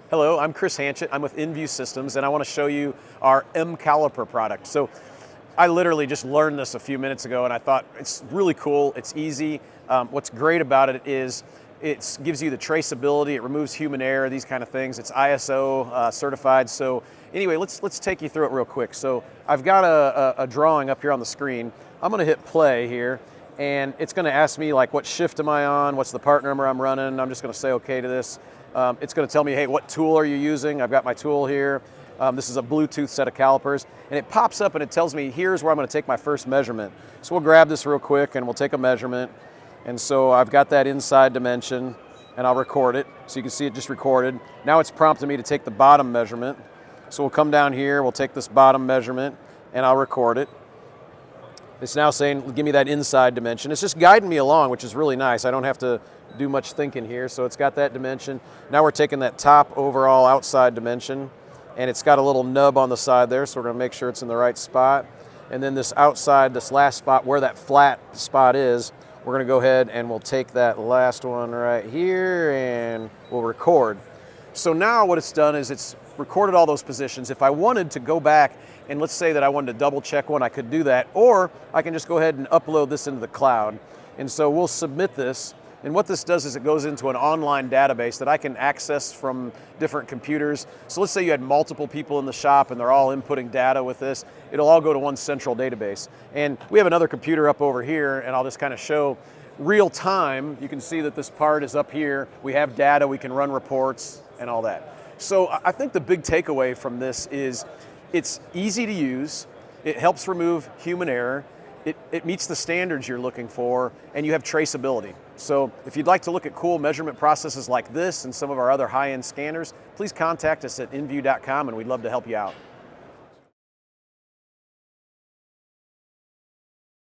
Hello, I'm Chris Hanchett. I'm with EngView Systems, and I want to show you our mCaliper product. So I literally just learned this a few minutes ago, and I thought it's really cool. It's easy. What's great about it is it gives you the traceability. It removes human error, these kind of things. It's ISO certified. So anyway, let's take you through it real quick. So I've got a drawing up here on the screen. I'm going to hit play here, and it's going to ask me like what shift am I on, what's the part number I'm running. I'm just going to say okay to this. It's going to tell me, hey, what tool are you using? I've got my tool here. This is a Bluetooth set of calipers, and it pops up and it tells me here's where I'm going to take my first measurement. So we'll grab this real quick and we'll take a measurement. And so I've got that inside dimension, and I'll record it. So you can see it just recorded. Now it's prompting me to take the bottom measurement. So we'll come down here, we'll take this bottom measurement, and I'll record it. It's now saying, give me that inside dimension. It's just guiding me along, which is really nice. I don't have to do much thinking here. So it's got that dimension. Now we're taking that top overall outside dimension, and it's got a little nub on the side there, so we're gonna make sure it's in the right spot. And then this outside, this last spot where that flat spot is, we're gonna go ahead and we'll take that last one right here and we'll record. So now what it's done is it's recorded all those positions. If I wanted to go back and let's say that I wanted to double check one, I could do that, or I can just go ahead and upload this into the cloud. And so we'll submit this, and what this does is it goes into an online database that I can access from different computers. So let's say you had multiple people in the shop and they're all inputting data with this. It'll all go to one central database. And we have another computer up over here, and I'll just kind of show real time. You can see that this part is up here. We have data, we can run reports and all that. So I think the big takeaway from this is it's easy to use, it helps remove human error, it meets the standards you're looking for, and you have traceability. So if you'd like to look at cool measurement processes like this and some of our other high-end scanners, please contact us at EngView.com and we'd love to help you out.